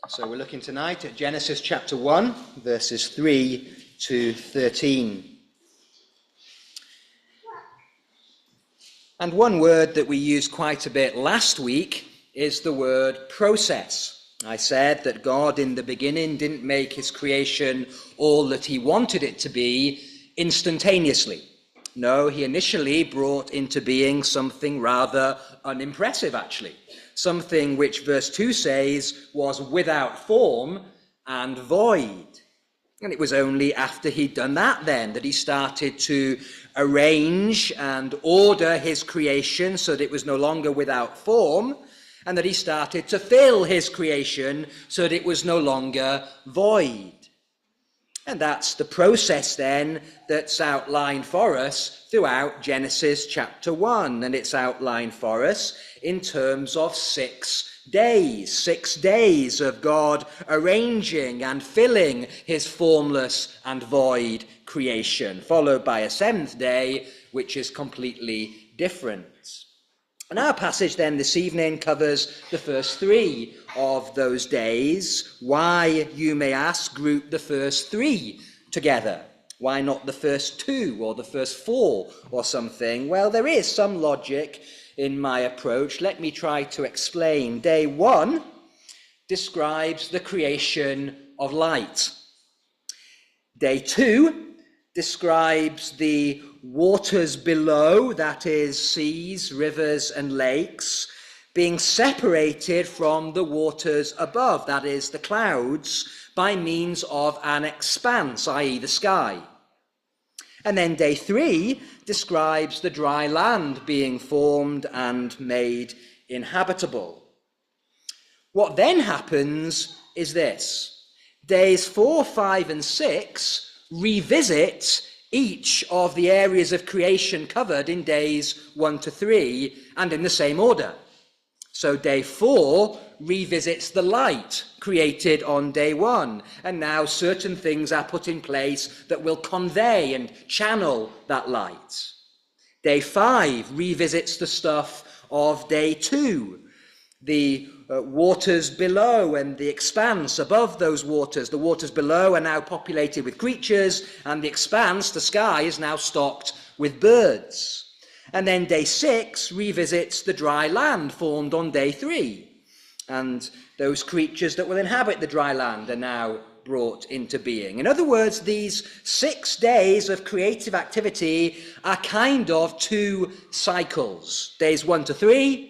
So we're looking tonight at Genesis chapter 1, verses 3 to 13. And one word that we used quite a bit last week is the word process. I said that God in the beginning didn't make his creation all that he wanted it to be instantaneously. No, he initially brought into being something rather unimpressive, actually. Something which verse 2 says was without form and void. And it was only after he'd done that then that he started to arrange and order his creation so that it was no longer without form, and that he started to fill his creation so that it was no longer void. And that's the process then that's outlined for us throughout Genesis chapter 1. And it's outlined for us in terms of 6 days. 6 days of God arranging and filling his formless and void creation, followed by a 7th day, which is completely different. And our passage then this evening covers the first 3 of those days. Why, you may ask, group the first 3 together? Why not the first 2 or the first 4 or something? Well, there is some logic in my approach. Let me try to explain. Day 1 describes the creation of light. Day 2 describes the waters below, that is, seas, rivers, and lakes, being separated from the waters above, that is, the clouds, by means of an expanse, i.e. the sky. And then day 3 describes the dry land being formed and made inhabitable. What then happens is this. Days 4, 5, and 6 revisit each of the areas of creation covered in days 1 to 3, and in the same order. So day 4 revisits the light created on day 1, and now certain things are put in place that will convey and channel that light. Day 5 revisits the stuff of day 2, the waters below and the expanse above those waters. The waters below are now populated with creatures, and the expanse, the sky, is now stocked with birds. And then day 6 revisits the dry land formed on day 3. And those creatures that will inhabit the dry land are now brought into being. In other words, these 6 days of creative activity are kind of 2 cycles. Days 1 to 3,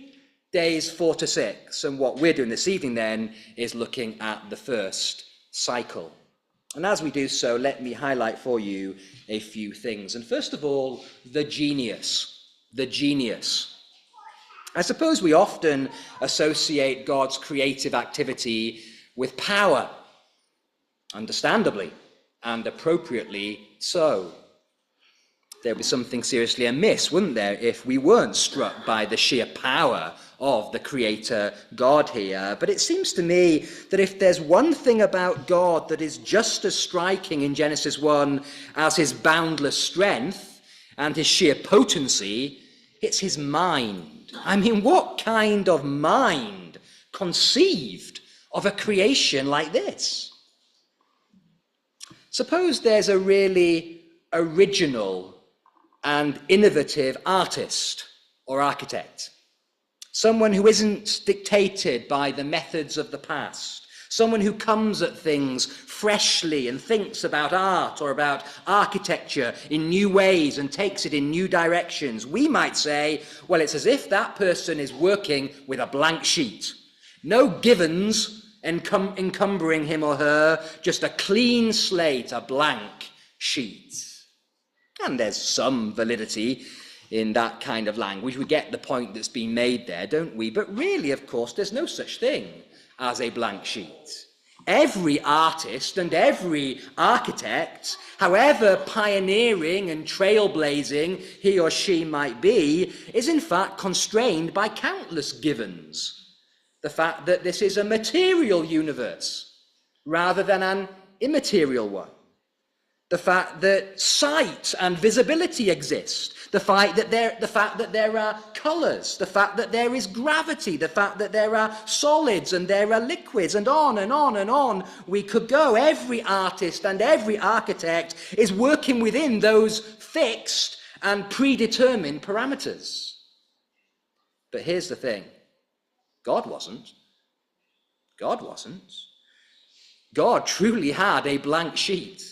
days 4 to 6. And what we're doing this evening then is looking at the first cycle. And as we do so, let me highlight for you a few things. And first of all, the genius. The genius. I suppose we often associate God's creative activity with power, understandably and appropriately so. There'd be something seriously amiss, wouldn't there, if we weren't struck by the sheer power of the Creator God here. But it seems to me that if there's one thing about God that is just as striking in Genesis 1 as his boundless strength and his sheer potency, it's his mind. I mean, what kind of mind conceived of a creation like this? Suppose there's a really original and innovative artist or architect, someone who isn't dictated by the methods of the past, someone who comes at things freshly and thinks about art or about architecture in new ways and takes it in new directions. We might say, well, it's as if that person is working with a blank sheet. No givens encumbering him or her, just a clean slate, a blank sheet. And there's some validity in that kind of language. We get the point that's been made there, don't we? But really, of course, there's no such thing as a blank sheet. Every artist and every architect, however pioneering and trailblazing he or she might be, is in fact constrained by countless givens. The fact that this is a material universe rather than an immaterial one. The fact that sight and visibility exist. The fact that there are colours. The fact that there is gravity. The fact that there are solids and there are liquids, and on and on and on we could go. Every artist and every architect is working within those fixed and predetermined parameters. But here's the thing. God wasn't. God wasn't. God truly had a blank sheet.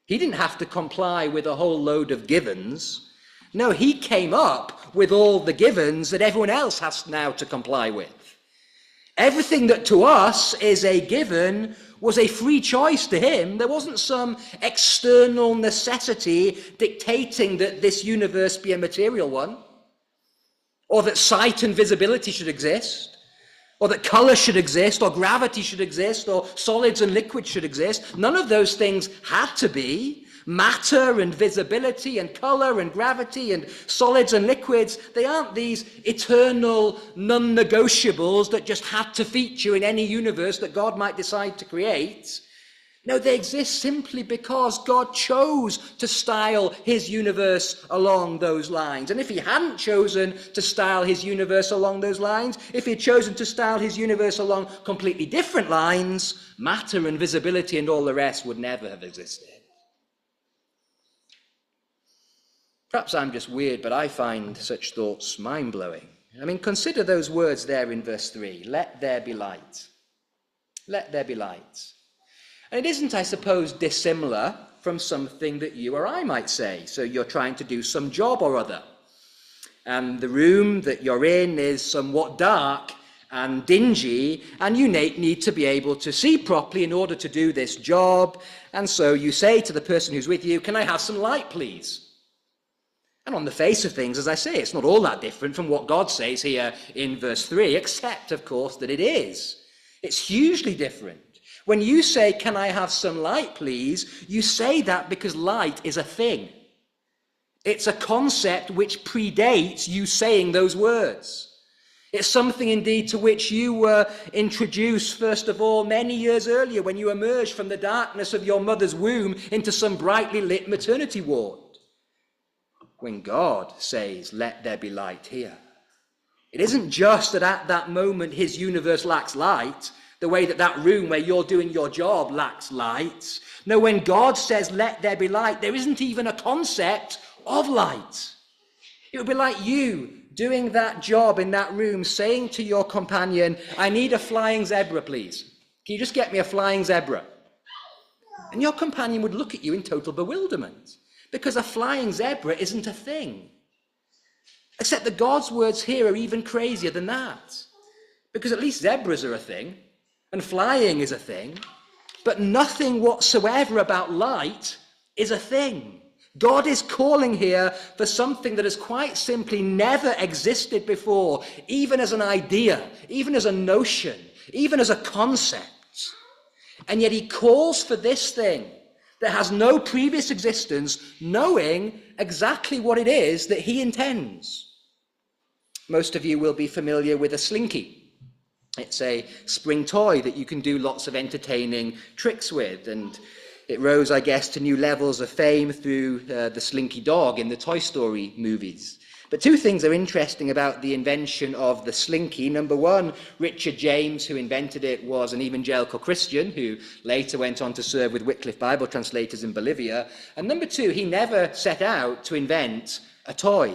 He didn't have to comply with a whole load of givens. No, he came up with all the givens that everyone else has now to comply with. Everything that to us is a given was a free choice to him. There wasn't some external necessity dictating that this universe be a material one, or that sight and visibility should exist, or that colour should exist, or gravity should exist, or solids and liquids should exist. None of those things had to be. Matter and visibility and colour and gravity and solids and liquids, they aren't these eternal non-negotiables that just had to feature in any universe that God might decide to create. No, they exist simply because God chose to style his universe along those lines. And if he hadn't chosen to style his universe along those lines, if he had chosen to style his universe along completely different lines, matter and visibility and all the rest would never have existed. Perhaps I'm just weird, but I find such thoughts mind-blowing. I mean, consider those words there in verse 3. Let there be light. Let there be light. And it isn't, I suppose, dissimilar from something that you or I might say. So you're trying to do some job or other, and the room that you're in is somewhat dark and dingy, and you need to be able to see properly in order to do this job. And so you say to the person who's with you, "Can I have some light, please?" And on the face of things, as I say, it's not all that different from what God says here in verse 3, except, of course, that it is. It's hugely different. When you say, "Can I have some light, please?" you say that because light is a thing. It's a concept which predates you saying those words. It's something indeed to which you were introduced, first of all, many years earlier when you emerged from the darkness of your mother's womb into some brightly lit maternity ward. When God says, "Let there be light" here, it isn't just that at that moment his universe lacks light, the way that that room where you're doing your job lacks light. No, when God says, "Let there be light," there isn't even a concept of light. It would be like you doing that job in that room, saying to your companion, "I need a flying zebra, please. Can you just get me a flying zebra?" And your companion would look at you in total bewilderment, because a flying zebra isn't a thing. Except that God's words here are even crazier than that. Because at least zebras are a thing, and flying is a thing, but nothing whatsoever about light is a thing. God is calling here for something that has quite simply never existed before, even as an idea, even as a notion, even as a concept. And yet he calls for this thing that has no previous existence, knowing exactly what it is that he intends. Most of you will be familiar with a slinky. It's a spring toy that you can do lots of entertaining tricks with, and it rose, I guess, to new levels of fame through the Slinky dog in the Toy Story movies. But two things are interesting about the invention of the slinky. Number one, Richard James, who invented it, was an evangelical Christian who later went on to serve with Wycliffe Bible translators in Bolivia. And number two, he never set out to invent a toy.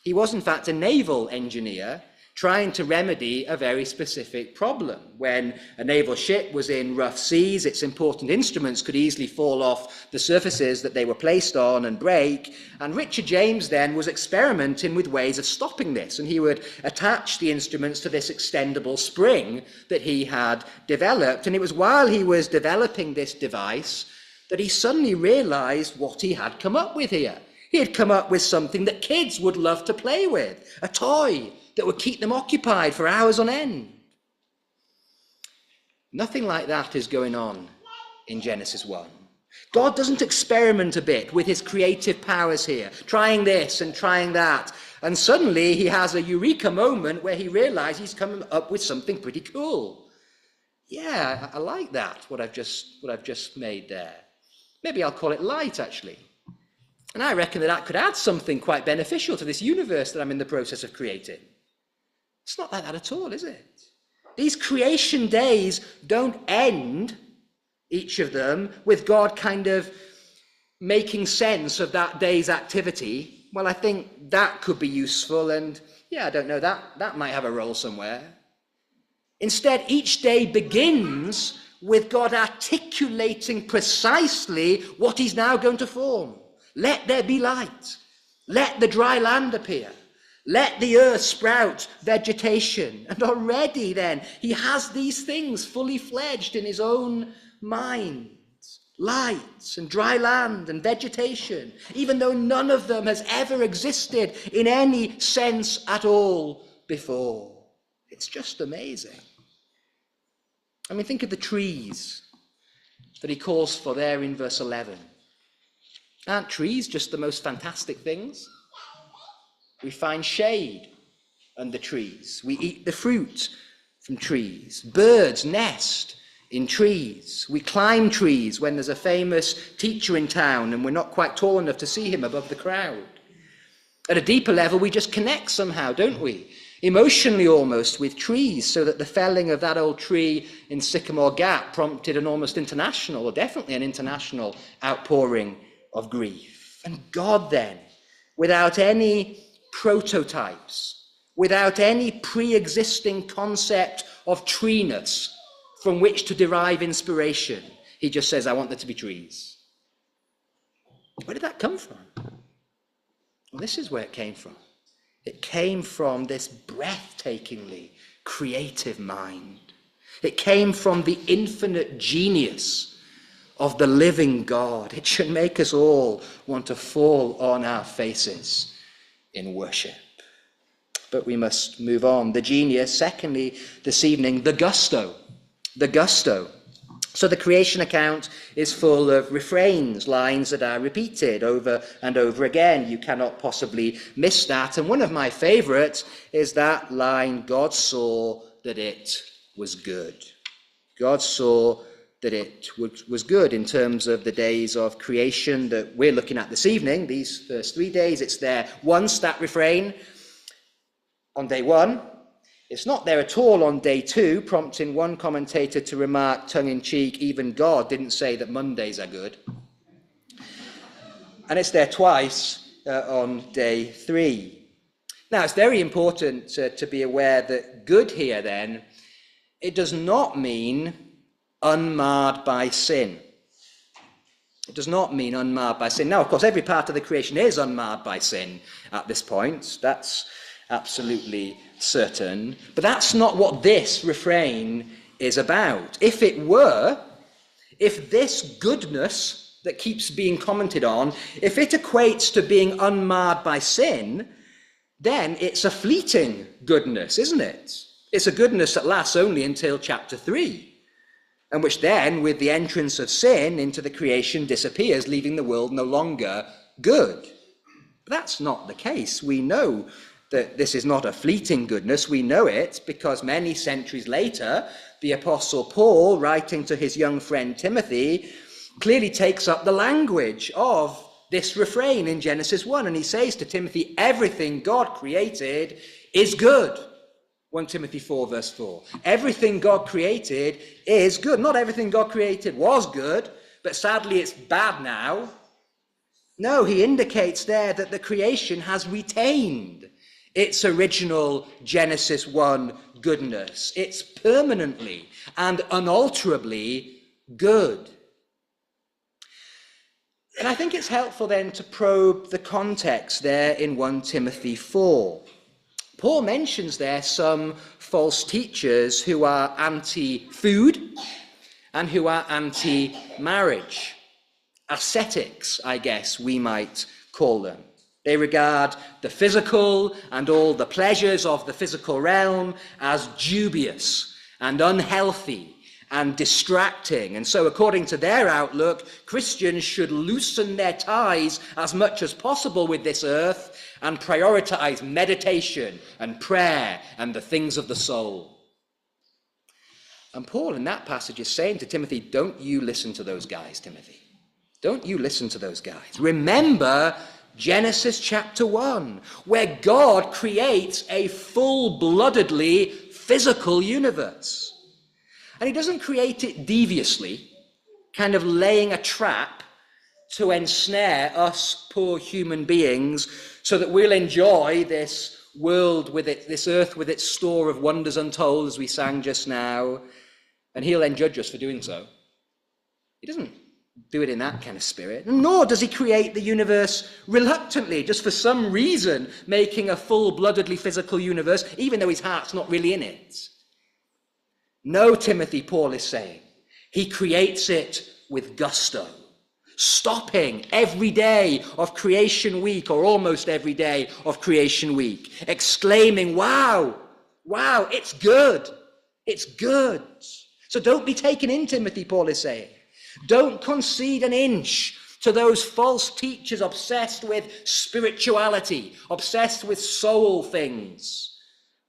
He was, in fact, a naval engineer trying to remedy a very specific problem. When a naval ship was in rough seas, its important instruments could easily fall off the surfaces that they were placed on and break. And Richard James then was experimenting with ways of stopping this. And he would attach the instruments to this extendable spring that he had developed. And it was while he was developing this device that he suddenly realized what he had come up with here. He had come up with something that kids would love to play with, a toy that would keep them occupied for hours on end. Nothing like that is going on in Genesis 1. God doesn't experiment a bit with his creative powers here, trying this and trying that. And suddenly he has a eureka moment where he realizes he's coming up with something pretty cool. Yeah, I like that, what I've just made there. Maybe I'll call it light, actually. And I reckon that could add something quite beneficial to this universe that I'm in the process of creating. It's not like that at all, is it? These creation days don't end, each of them, with God kind of making sense of that day's activity. Well, I think that could be useful, and yeah, I don't know, that might have a role somewhere. Instead, each day begins with God articulating precisely what he's now going to form. Let there be light. Let the dry land appear. Let the earth sprout vegetation. And already then, he has these things fully fledged in his own mind. Light and dry land and vegetation, even though none of them has ever existed in any sense at all before. It's just amazing. I mean, think of the trees that he calls for there in verse 11. Aren't trees just the most fantastic things? We find shade under trees. We eat the fruit from trees. Birds nest in trees. We climb trees when there's a famous teacher in town and we're not quite tall enough to see him above the crowd. At a deeper level, we just connect somehow, don't we? Emotionally almost, with trees, so that the felling of that old tree in Sycamore Gap prompted an almost international, or definitely an international, outpouring of grief. And God then, without any prototypes, without any pre-existing concept of treeness from which to derive inspiration, he just says, I want there to be trees. Where did that come from? Well, this is where it came from. It came from this breathtakingly creative mind. It came from the infinite genius of the living God. It should make us all want to fall on our faces in worship. But we must move on. The genius, secondly, this evening, the gusto. The gusto. So the creation account is full of refrains, lines that are repeated over and over again. You cannot possibly miss that. And one of my favorites is that line, God saw that it was good. God saw that it was good in terms of the days of creation that we're looking at this evening. These first 3 days, it's there once, that refrain, on day one. It's not there at all on day 2, prompting one commentator to remark, tongue-in-cheek, even God didn't say that Mondays are good. And it's there twice on day 3. Now, it's very important to be aware that good here, then, it does not mean unmarred by sin. It does not mean unmarred by sin. Now, of course, every part of the creation is unmarred by sin at this point. That's absolutely certain. But that's not what this refrain is about. If it were, if this goodness that keeps being commented on, if it equates to being unmarred by sin, then it's a fleeting goodness, isn't it? It's a goodness that lasts only until chapter 3, and which then, with the entrance of sin into the creation, disappears, leaving the world no longer good. But that's not the case. We know that this is not a fleeting goodness. We know it because many centuries later, the Apostle Paul, writing to his young friend Timothy, clearly takes up the language of this refrain in Genesis 1. And he says to Timothy, everything God created is good. 1 Timothy 4, verse 4. Everything God created is good. Not everything God created was good, but sadly it's bad now. No, he indicates there that the creation has retained its original Genesis 1 goodness. It's permanently and unalterably good. And I think it's helpful then to probe the context there in 1 Timothy 4. Paul mentions there some false teachers who are anti-food and who are anti-marriage. Ascetics, I guess we might call them. They regard the physical and all the pleasures of the physical realm as dubious and unhealthy and distracting. And so according to their outlook, Christians should loosen their ties as much as possible with this earth and prioritize meditation and prayer and the things of the soul. And Paul in that passage is saying to Timothy, don't you listen to those guys, Timothy. Don't you listen to those guys. Remember Genesis chapter 1, where God creates a full-bloodedly physical universe. And he doesn't create it deviously, kind of laying a trap to ensnare us poor human beings so that we'll enjoy this world with it, this earth with its store of wonders untold, as we sang just now, and he'll then judge us for doing so. He doesn't do it in that kind of spirit, nor does he create the universe reluctantly, just for some reason, making a full-bloodedly physical universe, even though his heart's not really in it. No, Timothy, Paul is saying, he creates it with gusto, stopping every day of creation week, or almost every day of creation week, exclaiming, wow, it's good, it's good. So don't be taken in, Timothy, Paul is saying. Don't concede an inch to those false teachers obsessed with spirituality, obsessed with soul things.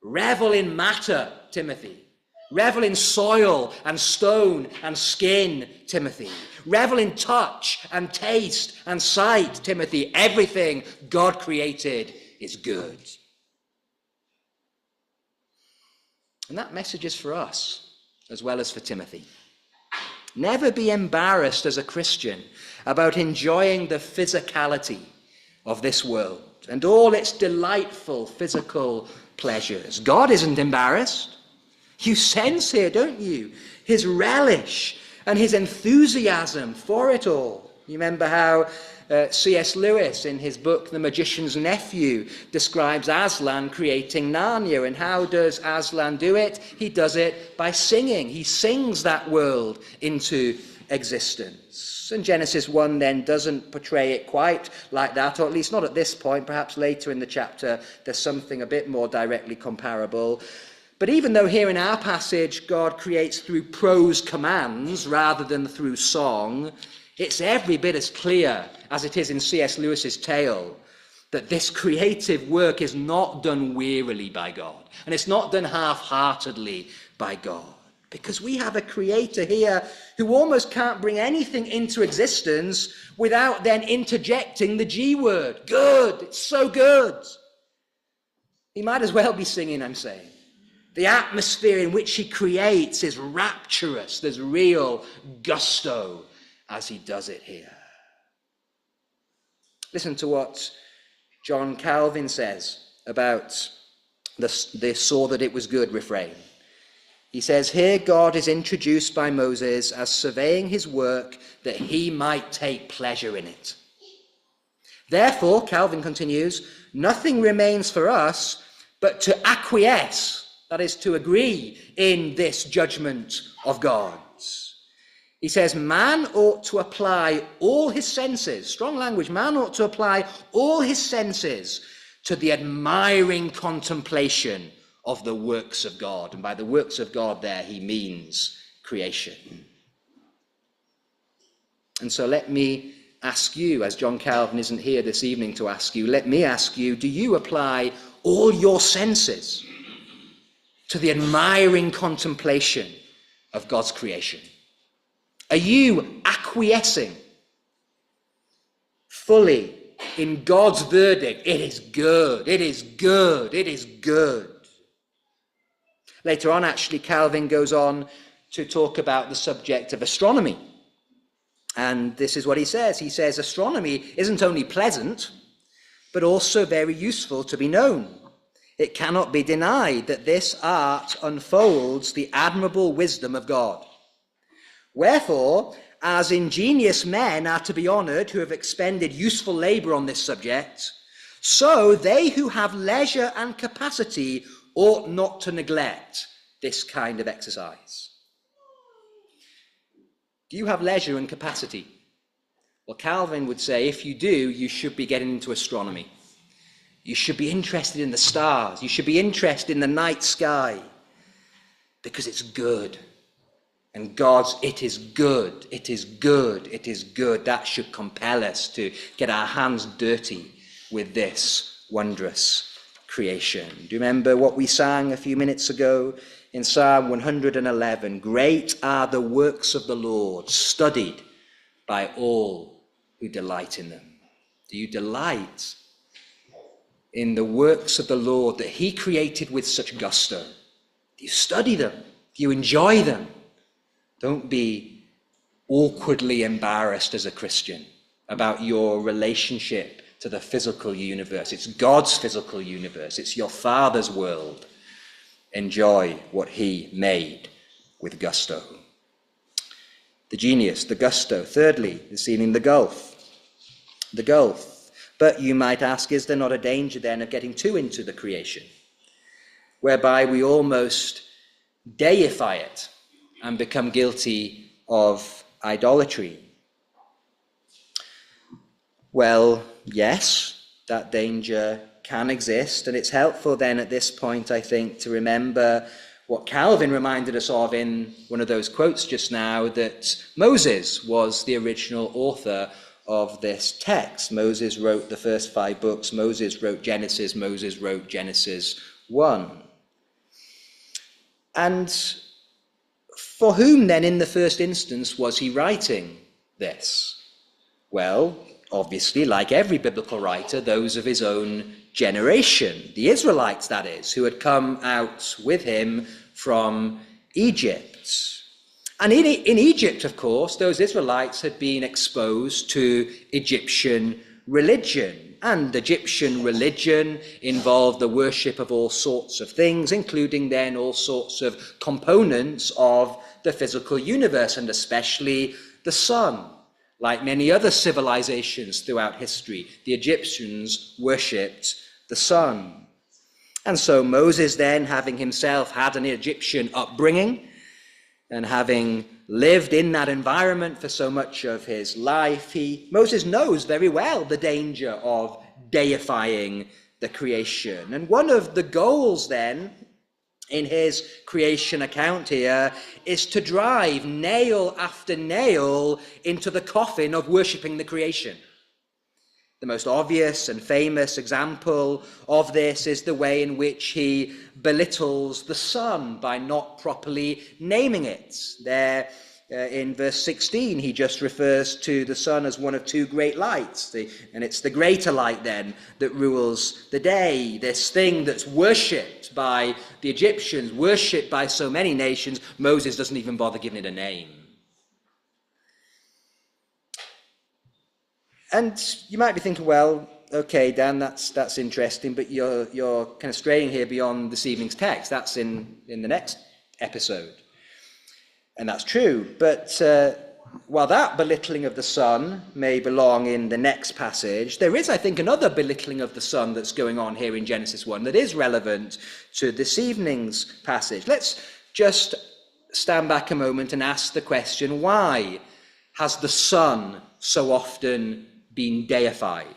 Revel in matter, Timothy. Revel in soil and stone and skin, Timothy. Revel in touch and taste and sight, Timothy. Everything God created is good. And that message is for us as well as for Timothy. Never be embarrassed as a Christian about enjoying the physicality of this world and all its delightful physical pleasures. God isn't embarrassed. You sense here, don't you, his relish and his enthusiasm for it all. You remember how C.S. Lewis, in his book The Magician's Nephew, describes Aslan creating Narnia. And how does Aslan do it? He does it by singing. He sings that world into existence. And Genesis 1 then doesn't portray it quite like that, or at least not at this point. Perhaps later in the chapter there's something a bit more directly comparable. But even though here in our passage God creates through prose commands rather than through song, it's every bit as clear as it is in C.S. Lewis's tale that this creative work is not done wearily by God, and it's not done half-heartedly by God, because we have a creator here who almost can't bring anything into existence without then interjecting the G word. Good, it's so good. He might as well be singing, I'm saying. The atmosphere in which he creates is rapturous. There's real gusto as he does it here. Listen to what John Calvin says about the saw that it was good refrain. He says, here God is introduced by Moses as surveying his work that he might take pleasure in it. Therefore, Calvin continues, nothing remains for us but to acquiesce, that is, to agree in this judgment of God. He says, man ought to apply all his senses, strong language, man ought to apply all his senses to the admiring contemplation of the works of God. And by the works of God there, he means creation. And so let me ask you, as John Calvin isn't here this evening to ask you, let me ask you, do you apply all your senses to the admiring contemplation of God's creation? Are you acquiescing fully in God's verdict? It is good, it is good, it is good. Later on, actually, Calvin goes on to talk about the subject of astronomy. And this is what he says. He says, astronomy isn't only pleasant, but also very useful to be known. It cannot be denied that this art unfolds the admirable wisdom of God. Wherefore, as ingenious men are to be honored who have expended useful labor on this subject, so they who have leisure and capacity ought not to neglect this kind of exercise. Do you have leisure and capacity? Well, Calvin would say, if you do, you should be getting into astronomy. You should be interested in the stars. You should be interested in the night sky, because it's good. And God's, it is good, it is good, it is good. That should compel us to get our hands dirty with this wondrous creation. Do you remember what we sang a few minutes ago in Psalm 111? Great are the works of the Lord, studied by all who delight in them? Do you delight in the works of the Lord that he created with such gusto? Do you study them? Do you enjoy them? Don't be awkwardly embarrassed as a Christian about your relationship to the physical universe. It's God's physical universe. It's your Father's world. Enjoy what he made with gusto. The genius, the gusto. Thirdly, the scene in the gulf. The gulf. But you might ask, is there not a danger then of getting too into the creation, whereby we almost deify it and become guilty of idolatry? Well, yes, that danger can exist, and it's helpful then at this point, I think, to remember what Calvin reminded us of in one of those quotes just now, that Moses was the original author of this text. Moses wrote the first 5 books. Moses wrote Genesis. Moses wrote Genesis 1. And for whom then in the first instance was he writing this? Well, obviously, like every biblical writer, those of his own generation, the Israelites, that is, who had come out with him from Egypt. And in Egypt, of course, those Israelites had been exposed to Egyptian religion. And Egyptian religion involved the worship of all sorts of things, including then all sorts of components of the physical universe, and especially the sun. Like many other civilizations throughout history, the Egyptians worshipped the sun. And so Moses then, having himself had an Egyptian upbringing, and having lived in that environment for so much of his life, Moses knows very well the danger of deifying the creation. And one of the goals then in his creation account here is to drive nail after nail into the coffin of worshipping the creation. The most obvious and famous example of this is the way in which he belittles the sun by not properly naming it. There in verse 16, he just refers to the sun as one of 2 great lights, and it's the greater light then that rules the day. This thing that's worshipped by the Egyptians, worshipped by so many nations, Moses doesn't even bother giving it a name. And you might be thinking, well, okay, Dan, that's interesting, but you're kind of straying here beyond this evening's text. That's in the next episode. And that's true. But while that belittling of the sun may belong in the next passage, there is, I think, another belittling of the sun that's going on here in Genesis 1 that is relevant to this evening's passage. Let's just stand back a moment and ask the question, why has the sun so often been deified?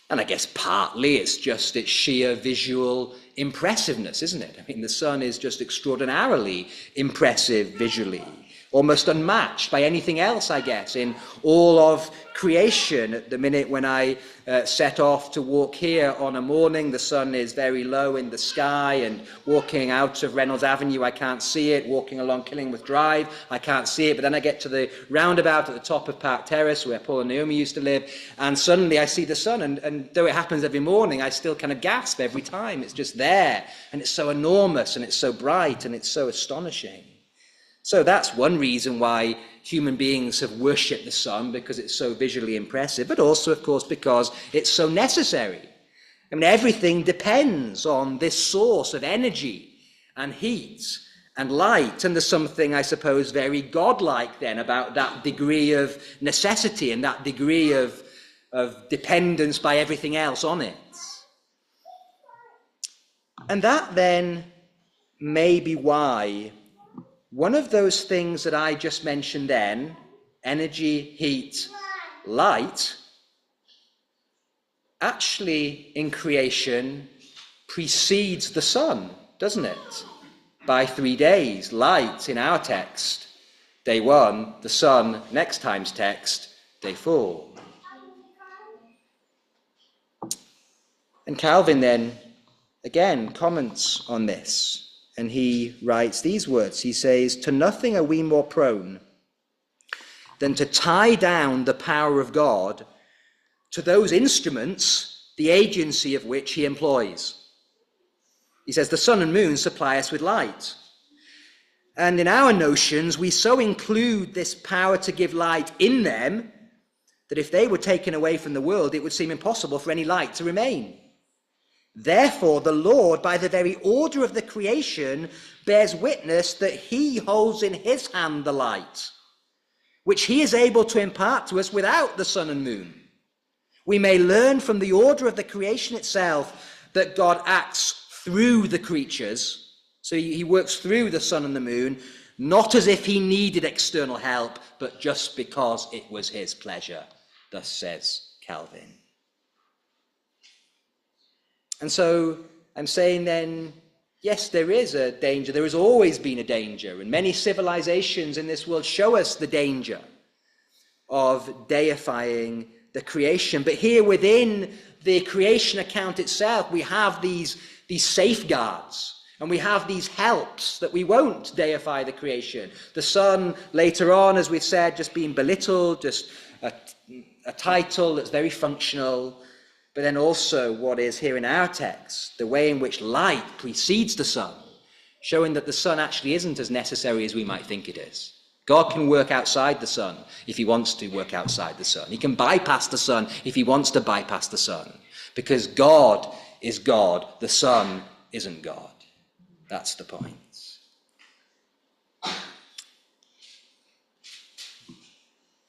And I guess partly it's just its sheer visual impressiveness, isn't it? I mean, the sun is just extraordinarily impressive visually, almost unmatched by anything else, I guess, in all of creation. At the minute when I set off to walk here on a morning, the sun is very low in the sky, and walking out of Reynolds Avenue, I can't see it. Walking along Killingworth Drive, I can't see it. But then I get to the roundabout at the top of Park Terrace, where Paul and Naomi used to live, and suddenly I see the sun, and though it happens every morning, I still kind of gasp every time. It's just there, and it's so enormous, and it's so bright, and it's so astonishing. So that's one reason why human beings have worshipped the sun, because it's so visually impressive, but also, of course, because it's so necessary. I mean, everything depends on this source of energy and heat and light, and there's something, I suppose, very godlike then about that degree of necessity and that degree of dependence by everything else on it. And that then may be why one of those things that I just mentioned then, energy, heat, light, actually in creation precedes the sun, doesn't it? By 3 days. Light in our text, day 1, the sun, next time's text, day 4. And Calvin then, again, comments on this. And he writes these words. He says, "To nothing are we more prone than to tie down the power of God to those instruments, the agency of which he employs. He says the sun and moon supply us with light. And in our notions, we so include this power to give light in them that if they were taken away from the world, it would seem impossible for any light to remain. Therefore, the Lord, by the very order of the creation, bears witness that he holds in his hand the light, which he is able to impart to us without the sun and moon. We may learn from the order of the creation itself that God acts through the creatures. So he works through the sun and the moon, not as if he needed external help, but just because it was his pleasure. Thus says Calvin. And so I'm saying then, yes, there is a danger. There has always been a danger. And many civilizations in this world show us the danger of deifying the creation. But here within the creation account itself, we have these safeguards. And we have these helps that we won't deify the creation. The sun, later on, as we've said, just being belittled, just a title that's very functional. But then also what is here in our text, the way in which light precedes the sun, showing that the sun actually isn't as necessary as we might think it is. God can work outside the sun if he wants to work outside the sun. He can bypass the sun if he wants to bypass the sun. Because God is God, the sun isn't God. That's the point.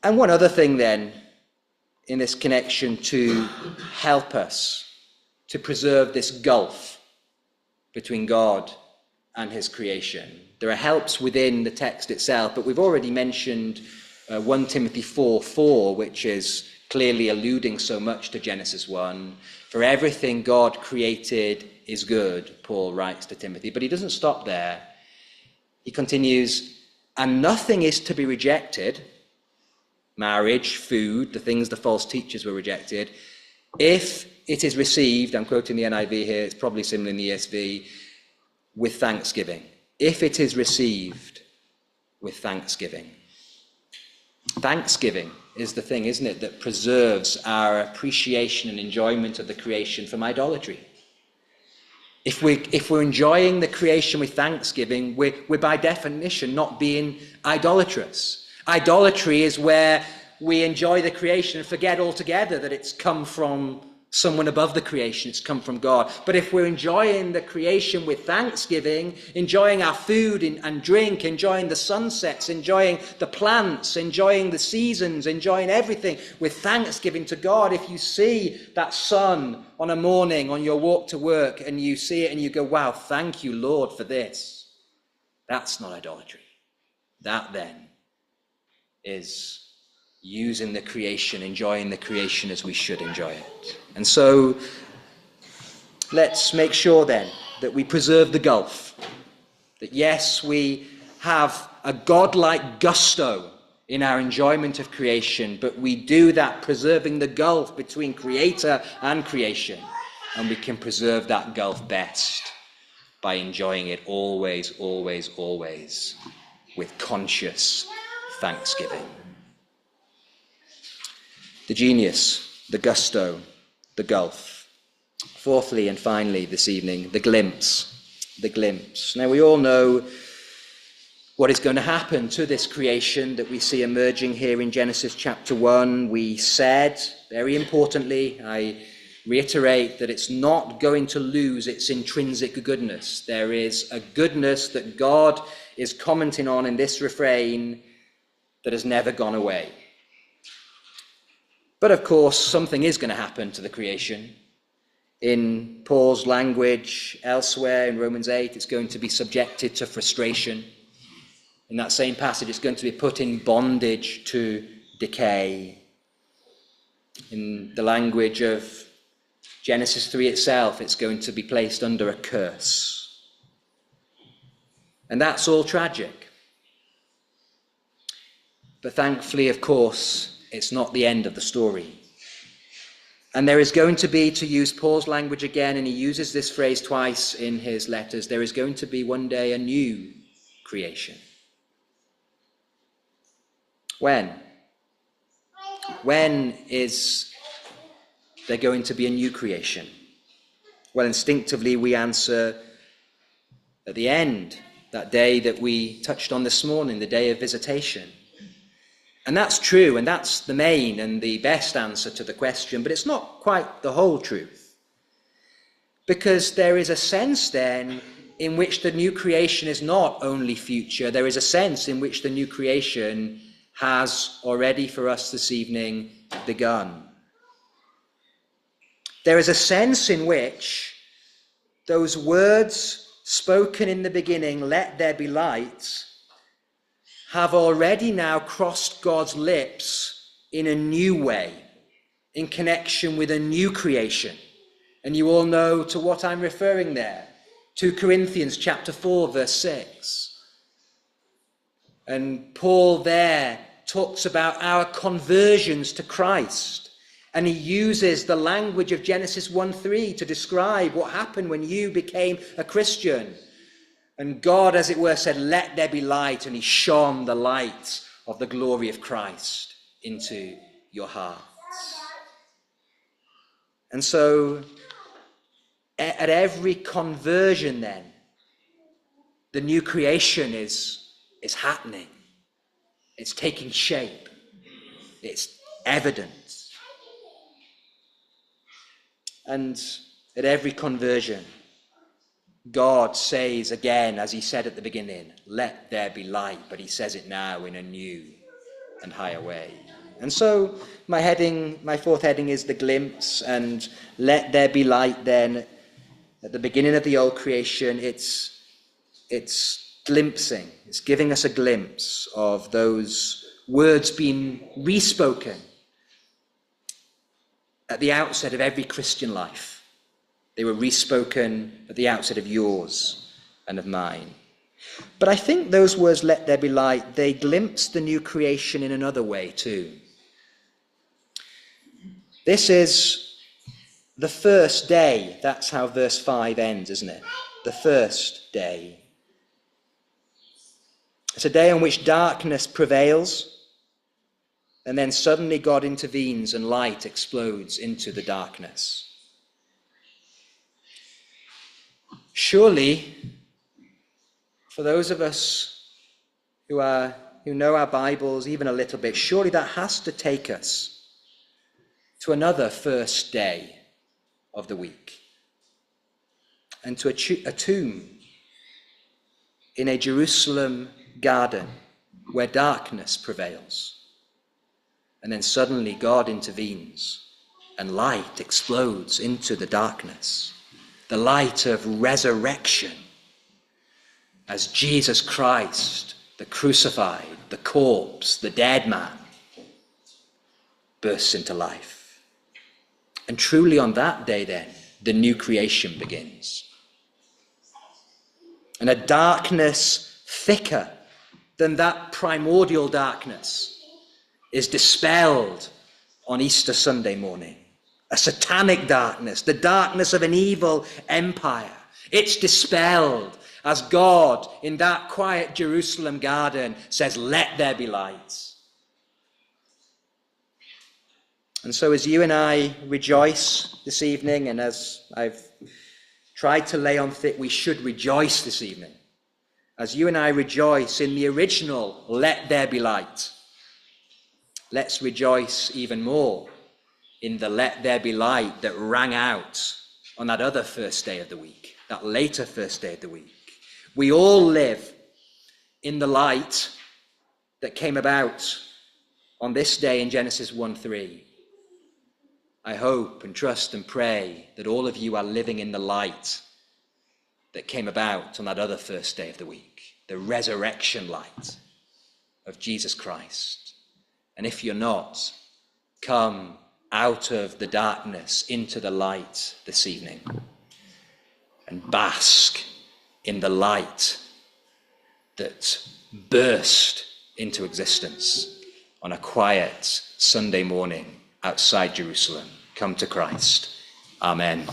And one other thing then, in this connection to help us to preserve this gulf between God and his creation. There are helps within the text itself, but we've already mentioned 1 Timothy 4:4, which is clearly alluding so much to Genesis 1. For everything God created is good, Paul writes to Timothy. But he doesn't stop there. He continues, and nothing is to be rejected, marriage, food, the things the false teachers were rejected, if it is received, I'm quoting the NIV here, it's probably similar in the ESV, with thanksgiving. If it is received with thanksgiving. Thanksgiving is the thing, isn't it, that preserves our appreciation and enjoyment of the creation from idolatry. If we're enjoying the creation with thanksgiving, we're by definition not being idolatrous. Idolatry is where we enjoy the creation and forget altogether that it's come from someone above the creation, it's come from God. But if we're enjoying the creation with thanksgiving, enjoying our food and drink, enjoying the sunsets, enjoying the plants, enjoying the seasons, enjoying everything with thanksgiving to God, if you see that sun on a morning on your walk to work and you see it and you go, wow, thank you, Lord, for this, that's not idolatry. That then is using the creation, enjoying the creation as we should enjoy it. And so let's make sure then that we preserve the gulf. That yes, we have a godlike gusto in our enjoyment of creation, but we do that preserving the gulf between creator and creation. And we can preserve that gulf best by enjoying it always, always, always with conscious thanksgiving. The genius, the gusto, the gulf. Fourthly and finally this evening, the glimpse. The glimpse. Now we all know what is going to happen to this creation that we see emerging here in Genesis chapter 1. We said, very importantly, I reiterate that it's not going to lose its intrinsic goodness. There is a goodness that God is commenting on in this refrain that has never gone away. But of course, something is going to happen to the creation. In Paul's language elsewhere in Romans 8, it's going to be subjected to frustration. In that same passage, it's going to be put in bondage to decay. In the language of Genesis 3 itself, it's going to be placed under a curse. And that's all tragic. But thankfully, of course, it's not the end of the story. And there is going to be, to use Paul's language again, and he uses this phrase twice in his letters, there is going to be one day a new creation. When? When is there going to be a new creation? Well, instinctively we answer at the end, that day that we touched on this morning, the day of visitation. And that's true, and that's the main and the best answer to the question, but it's not quite the whole truth. Because there is a sense then in which the new creation is not only future, there is a sense in which the new creation has already for us this evening begun. There is a sense in which those words spoken in the beginning, "Let there be light," have already now crossed God's lips in a new way, in connection with a new creation. And you all know to what I'm referring there. 2 Corinthians chapter 4, verse 6. And Paul there talks about our conversions to Christ. And he uses the language of Genesis 1:3 to describe what happened when you became a Christian. And God, as it were, said, "Let there be light," and he shone the light of the glory of Christ into your hearts. And so, at every conversion then, the new creation is happening. It's taking shape. It's evident. And at every conversion, God says again, as he said at the beginning, "Let there be light," but he says it now in a new and higher way. And so my fourth heading is the glimpse, and let there be light then. At the beginning of the old creation, it's glimpsing, it's giving us a glimpse of those words being respoken at the outset of every Christian life. They were respoken at the outset of yours and of mine. But I think those words, "Let there be light," they glimpse the new creation in another way too. This is the first day. That's how verse 5 ends, isn't it? The first day. It's a day on which darkness prevails, and then suddenly God intervenes and light explodes into the darkness. Surely, for those of us who know our Bibles even a little bit, surely that has to take us to another first day of the week, and to a tomb in a Jerusalem garden where darkness prevails. And then suddenly God intervenes and light explodes into the darkness. The light of resurrection, as Jesus Christ, the crucified, the corpse, the dead man, bursts into life. And truly on that day then, the new creation begins. And a darkness thicker than that primordial darkness is dispelled on Easter Sunday morning. A satanic darkness, the darkness of an evil empire. It's dispelled as God, in that quiet Jerusalem garden, says, "Let there be light." And so as you and I rejoice this evening, and as I've tried to lay on thick, we should rejoice this evening. As you and I rejoice in the original, "Let there be light," let's rejoice even more in the "Let there be light" that rang out on that other first day of the week, that later first day of the week. We all live in the light that came about on this day in Genesis 1:3. I hope and trust and pray that all of you are living in the light that came about on that other first day of the week, the resurrection light of Jesus Christ. And if you're not, come out of the darkness into the light this evening and bask in the light that burst into existence on a quiet Sunday morning outside Jerusalem. Come to Christ. Amen.